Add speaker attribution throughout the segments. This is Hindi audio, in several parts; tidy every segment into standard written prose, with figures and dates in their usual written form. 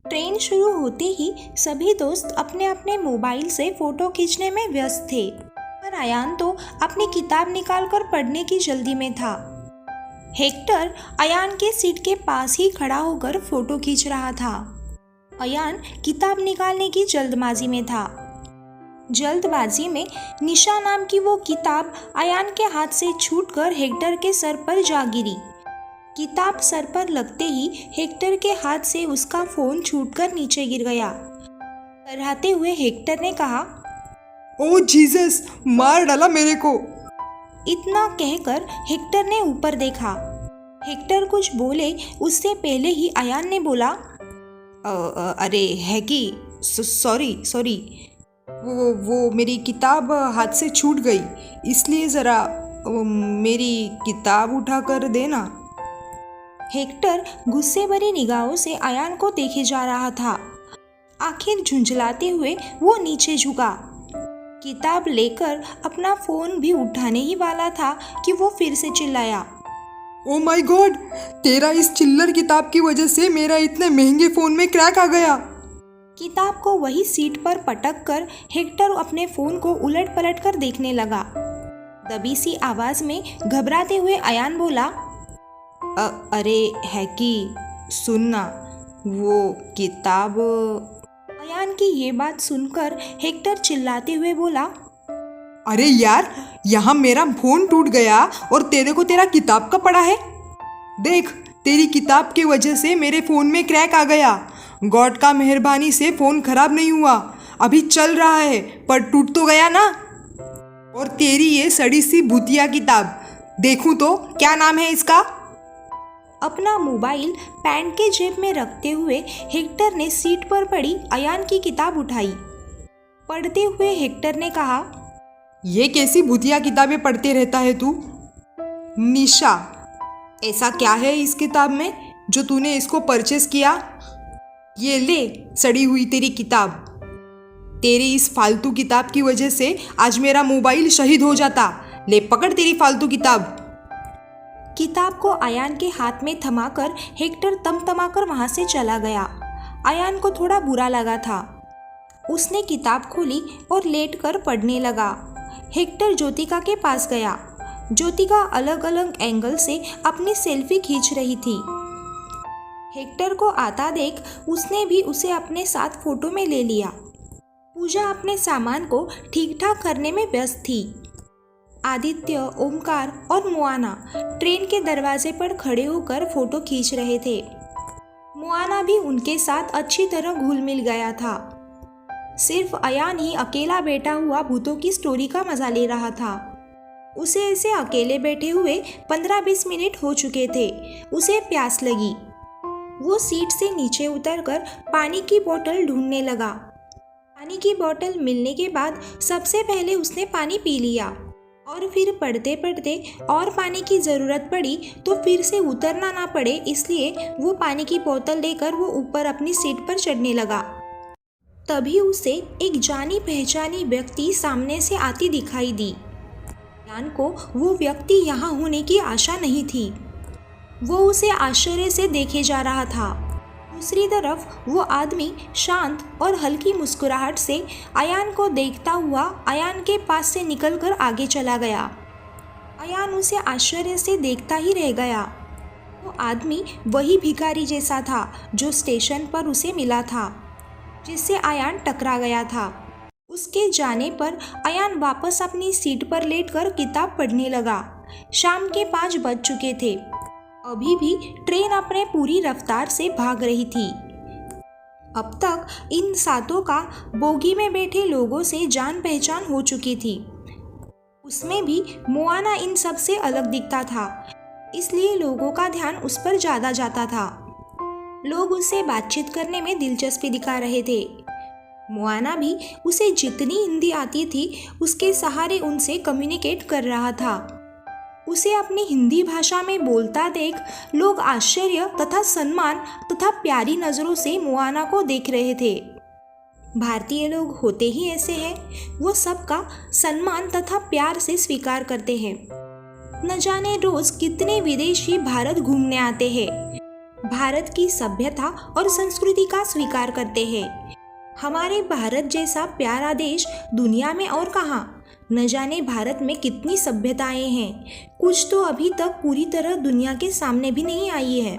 Speaker 1: ट्रेन शुरू होते ही सभी दोस्त अपने अपने मोबाइल से फोटो खींचने में व्यस्त थे, पर अयान तो अपनी किताब निकालकर पढ़ने की जल्दी में था। हेक्टर अयान के सीट के पास ही खड़ा होकर फोटो खींच रहा था। अयान किताब निकालने की जल्दबाजी में था। जल्दबाजी में निशा नाम की वो किताब अयान के हाथ से छूटकर हेक्टर के सर पर जा गिरी। किताब सर पर लगते ही हेक्टर के हाथ से उसका फोन छूटकर नीचे गिर गया। कराहते हुए हेक्टर ने कहा,
Speaker 2: ओ जीसस, मार डाला मेरे को।
Speaker 1: इतना कहकर हेक्टर ने ऊपर देखा। हेक्टर कुछ बोले उससे पहले ही अयान ने बोला,
Speaker 2: अरे हैकी, सॉरी, वो मेरी किताब हाथ से छूट गई, इसलिए ज़रा मेरी किताब उठा कर देना।
Speaker 1: हेक्टर गुस्से भरी निगाहों से अयान को देखे जा रहा था। आखिर झुंझलाते हुए वो नीचे झुका। किताब लेकर अपना फोन भी उठाने ही वाला था कि वो फिर से चिल्लाया,
Speaker 2: ओ माय गॉड, तेरा इस चिल्लर किताब की वजह से मेरा इतने महंगे फ़ोन में क्रैक आ गया।
Speaker 1: किताब को वही सीट पर पटक कर हेक्टर अपने फोन को उलट पलट कर देखने लगा। दबी सी आवाज में घबराते हुए अयान बोला,
Speaker 2: अरे हैकी, सुनना, वो किताब।
Speaker 1: अयान की ये बात सुनकर हेक्टर चिल्लाते हुए बोला,
Speaker 2: अरे यार, यहाँ मेरा फोन टूट गया और तेरे को तेरा किताब का पड़ा है। देख, तेरी किताब की वजह से मेरे फ़ोन में क्रैक आ गया। गॉड का मेहरबानी से फ़ोन खराब नहीं हुआ, अभी चल रहा है, पर टूट तो गया ना। और तेरी ये सड़ी सी भूतिया किताब, देखूं तो क्या नाम है इसका।
Speaker 1: अपना मोबाइल पैंट के जेब में रखते हुए हेक्टर ने सीट पर पड़ी अयान की किताब उठाई। पढ़ते हुए हेक्टर ने कहा,
Speaker 2: ये कैसी भूतिया किताबें पढ़ते रहता है तू। निशा, ऐसा क्या है इस किताब में जो तूने इसको परचेस किया। ये ले सड़ी हुई तेरी किताब। तेरी इस फालतू किताब की वजह से आज मेरा मोबाइल शहीद हो जाता। ले पकड़ तेरी फालतू किताब।
Speaker 1: किताब को अयान के हाथ में थमाकर हेक्टर तमतमाकर वहां से चला गया। अयान को थोड़ा बुरा लगा था। उसने किताब खोली और लेटकर पढ़ने लगा। हेक्टर ज्योतिका के पास गया। ज्योतिका अलग अलग एंगल से अपनी सेल्फी खींच रही थी। हेक्टर को आता देख उसने भी उसे अपने साथ फोटो में ले लिया। पूजा अपने सामान को ठीक ठाक करने में व्यस्त थी। आदित्य, ओमकार और मुआना ट्रेन के दरवाजे पर खड़े होकर फोटो खींच रहे थे। मुआना भी उनके साथ अच्छी तरह घुल मिल गया था। सिर्फ अयान ही अकेला बैठा हुआ भूतों की स्टोरी का मजा ले रहा था। उसे ऐसे अकेले बैठे हुए 15-20 मिनट हो चुके थे। उसे प्यास लगी। वो सीट से नीचे उतरकर पानी की बोतल ढूंढने लगा। पानी की बोतल मिलने के बाद सबसे पहले उसने पानी पी लिया और फिर पढ़ते पढ़ते और पानी की ज़रूरत पड़ी तो फिर से उतरना ना पड़े इसलिए वो पानी की बोतल लेकर वो ऊपर अपनी सीट पर चढ़ने लगा। तभी उसे एक जानी पहचानी व्यक्ति सामने से आती दिखाई दी। अयान को वो व्यक्ति यहाँ होने की आशा नहीं थी। वो उसे आश्चर्य से देखे जा रहा था। दूसरी तरफ वो आदमी शांत और हल्की मुस्कुराहट से अयान को देखता हुआ अयान के पास से निकलकर आगे चला गया। अयान उसे आश्चर्य से देखता ही रह गया। वो आदमी वही भिखारी जैसा था जो स्टेशन पर उसे मिला था, जिससे अयान टकरा गया था। उसके जाने पर अयान वापस अपनी सीट पर लेटकर किताब पढ़ने लगा। शाम के 5 बज चुके थे। अभी भी ट्रेन अपने पूरी रफ्तार से भाग रही थी। अब तक इन सातों का बोगी में बैठे लोगों से जान पहचान हो चुकी थी। उसमें भी मुआना इन सब से अलग दिखता था, इसलिए लोगों का ध्यान उस पर ज़्यादा जाता था। लोग उससे बातचीत करने में दिलचस्पी दिखा रहे थे। मुआना भी उसे जितनी हिंदी आती थी उसके सहारे उनसे कम्युनिकेट कर रहा था। उसे अपनी हिंदी भाषा में बोलता देख लोग आश्चर्य तथा सम्मान तथा प्यारी नज़रों से मुआना को देख रहे थे। भारतीय लोग होते ही ऐसे हैं, वो सबका सम्मान तथा प्यार से स्वीकार करते हैं। न जाने रोज कितने विदेशी भारत घूमने आते हैं। भारत की सभ्यता और संस्कृति का स्वीकार करते हैं। हमारे भारत जैसा प्यारा देश दुनिया में और कहाँ। न जाने भारत में कितनी सभ्यताएं हैं, कुछ तो अभी तक पूरी तरह दुनिया के सामने भी नहीं आई है।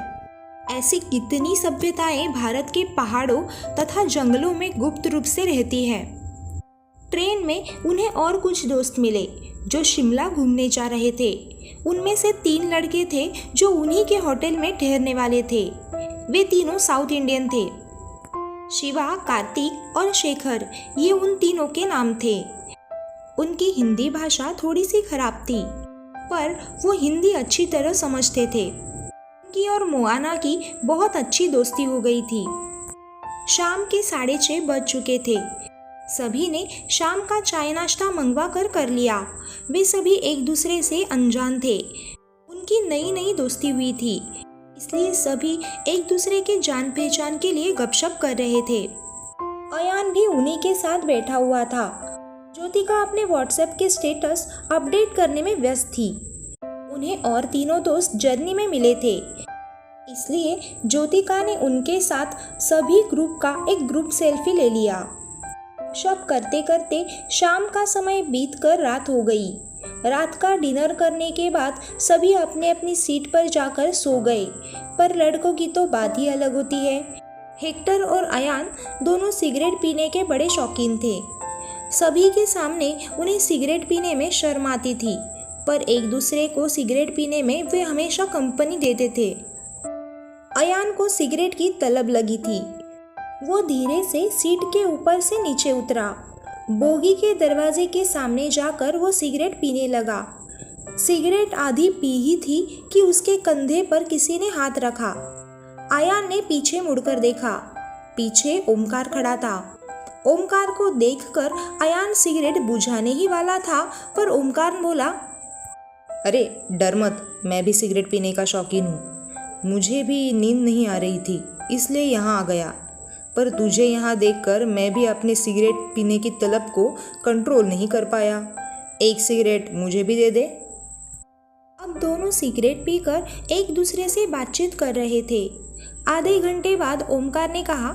Speaker 1: ऐसी कितनी सभ्यताएं भारत के पहाड़ों तथा जंगलों में गुप्त रूप से रहती है। ट्रेन में उन्हें और कुछ दोस्त मिले जो शिमला घूमने जा रहे थे। उनमें से 3 लड़के थे जो उन्हीं के होटल में ठहरने वाले थे। वे तीनों साउथ इंडियन थे। शिवा, कार्तिक और शेखर, ये उन तीनों के नाम थे। उनकी हिंदी भाषा थोड़ी सी खराब थी, पर वो हिंदी अच्छी तरह समझते थे। उनकी और मोआना की बहुत अच्छी दोस्ती हो गई थी। शाम के 6:30 बज चुके थे। सभी ने शाम का चाय नाश्ता मंगवा कर लिया। वे सभी एक दूसरे से अनजान थे। उनकी नई नई दोस्ती हुई थी, इसलिए सभी एक दूसरे के जान पहचान के लिए गपशप कर रहे थे। अयान भी उन्हीं के साथ बैठा हुआ था। ज्योतिका अपने व्हाट्सएप के स्टेटस अपडेट करने में व्यस्त थी। उन्हें और तीनों दोस्त जर्नी में मिले थे, इसलिए ज्योतिका ने उनके साथ सभी ग्रुप का एक ग्रुप सेल्फी ले लिया। शॉप करते करते शाम का समय बीतकर रात हो गई। रात का डिनर करने के बाद सभी अपने अपनी सीट पर जाकर सो गए। पर लड़कों की तो बात ही अलग होती है। हेक्टर और अयान दोनों सिगरेट पीने के बड़े शौकीन थे। सभी के सामने उन्हें सिगरेट पीने में शर्म आती थी, पर एक दूसरे को सिगरेट पीने में वे हमेशा कंपनी देते थे। अयान को सिगरेट की तलब लगी थी। वो धीरे से सीट के ऊपर से नीचे उतरा। बोगी के दरवाजे के सामने जाकर वो सिगरेट पीने लगा। सिगरेट आधी पी ही थी कि उसके कंधे पर किसी ने हाथ रखा। अयान ने पीछे मुड़कर देखा। पीछे ओमकार खड़ा था। ओमकार को देखकर अयान सिगरेट बुझाने ही वाला था, पर ओमकार बोला,
Speaker 3: अरे डर मत, मैं भी सिगरेट पीने का शौकीन हूँ। मुझे भी नींद नहीं आ रही थी, इसलिए यहाँ आ गया। पर तुझे यहाँ देखकर मैं भी अपने सिगरेट पीने की तलब को कंट्रोल नहीं कर पाया। एक सिगरेट मुझे भी दे दे।
Speaker 1: अब दोनों सिगरेट पीकर एक दूसरे से बातचीत कर रहे थे। आधे घंटे बाद ओमकार ने कहा,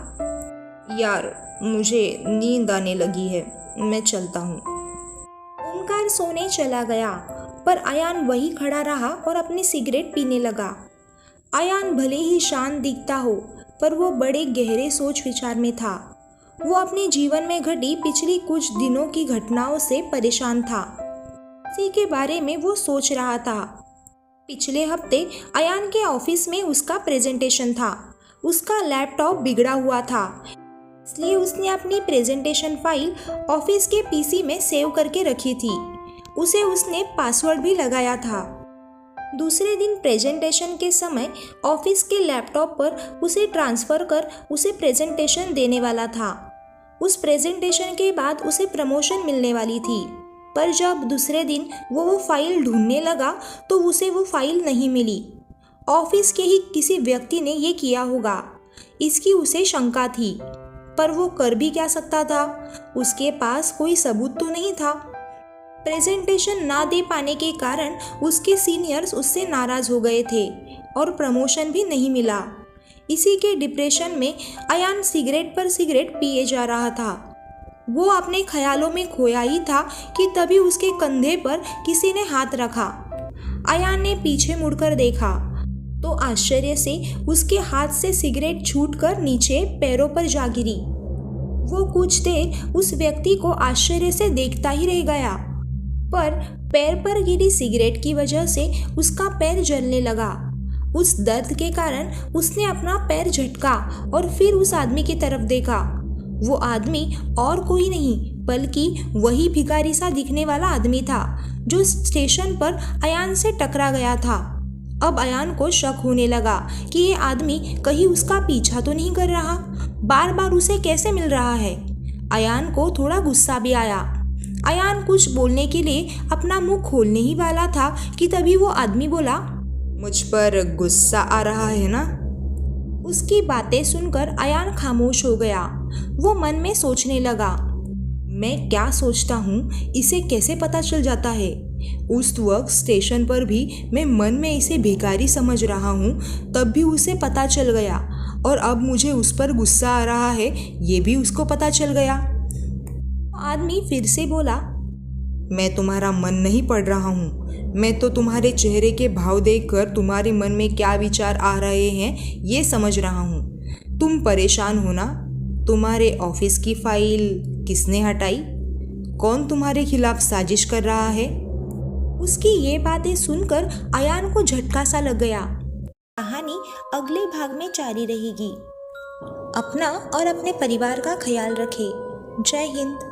Speaker 3: यार मुझे नींद आने लगी है, मैं चलता हूँ।
Speaker 1: ओमकार सोने चला गया, पर अयान वही खड़ा रहा और अपनी सिगरेट पीने लगा। अयान भले ही शांत दिखता हो, पर वो बड़े गहरे सोच विचार में था। वो अपने जीवन में घटी पिछली कुछ दिनों की घटनाओं से परेशान था। इसी के बारे में वो सोच रहा था। पिछले हफ्ते अयान के ऑफिस में उसका प्रेजेंटेशन था। उसका लैपटॉप बिगड़ा हुआ था, इसलिए उसने अपनी प्रेजेंटेशन फाइल ऑफिस के पीसी में सेव करके रखी थी। उसने पासवर्ड भी लगाया था। दूसरे दिन प्रेजेंटेशन के समय ऑफिस के लैपटॉप पर उसे ट्रांसफ़र कर उसे प्रेजेंटेशन देने वाला था। उस प्रेजेंटेशन के बाद उसे प्रमोशन मिलने वाली थी, पर जब दूसरे दिन वो फाइल ढूंढने लगा तो उसे वो फाइल नहीं मिली। ऑफिस के ही किसी व्यक्ति ने ये किया होगा, इसकी उसे शंका थी, पर वो कर भी क्या सकता था। उसके पास कोई सबूत तो नहीं था। प्रेजेंटेशन ना दे पाने के कारण उसके सीनियर्स उससे नाराज हो गए थे और प्रमोशन भी नहीं मिला। इसी के डिप्रेशन में अयान सिगरेट पर सिगरेट पिए जा रहा था। वो अपने ख्यालों में खोया ही था कि तभी उसके कंधे पर किसी ने हाथ रखा। अयान ने पीछे मुड़कर देखा तो आश्चर्य से उसके हाथ से सिगरेट छूटकर नीचे पैरों पर जा गिरी। वो कुछ देर उस व्यक्ति को आश्चर्य से देखता ही रह गया, पर पैर पर गिरी सिगरेट की वजह से उसका पैर जलने लगा। उस दर्द के कारण उसने अपना पैर झटका और फिर उस आदमी की तरफ देखा। वो आदमी और कोई नहीं बल्कि वही भिखारी सा दिखने वाला आदमी था जो स्टेशन पर अयान से टकरा गया था। अब अयान को शक होने लगा कि ये आदमी कहीं उसका पीछा तो नहीं कर रहा, बार बार उसे कैसे मिल रहा है। अयान को थोड़ा गुस्सा भी आया। अयान कुछ बोलने के लिए अपना मुंह खोलने ही वाला था कि तभी वो आदमी बोला,
Speaker 3: मुझ पर गुस्सा आ रहा है ना?
Speaker 1: उसकी बातें सुनकर अयान खामोश हो गया। वो मन में सोचने लगा,
Speaker 3: मैं क्या सोचता हूँ इसे कैसे पता चल जाता है? उस वक्त स्टेशन पर भी मैं मन में इसे भिखारी समझ रहा हूँ, तब भी उसे पता चल गया, और अब मुझे उस पर गुस्सा आ रहा है, ये भी उसको पता चल गया।
Speaker 1: आदमी फिर से बोला,
Speaker 3: मैं तुम्हारा मन नहीं पढ़ रहा हूँ, मैं तो तुम्हारे चेहरे के भाव देखकर तुम्हारे मन में क्या विचार आ रहे हैं ये समझ रहा हूँ। तुम परेशान हो ना? तुम्हारे ऑफिस की फाइल किसने हटाई? कौन तुम्हारे खिलाफ साजिश कर रहा है?
Speaker 1: उसकी ये बातें सुनकर अयान को झटका सा लग गया। कहानी अगले भाग में जारी रहेगी। अपना और अपने परिवार का ख्याल रखें। जय हिंद।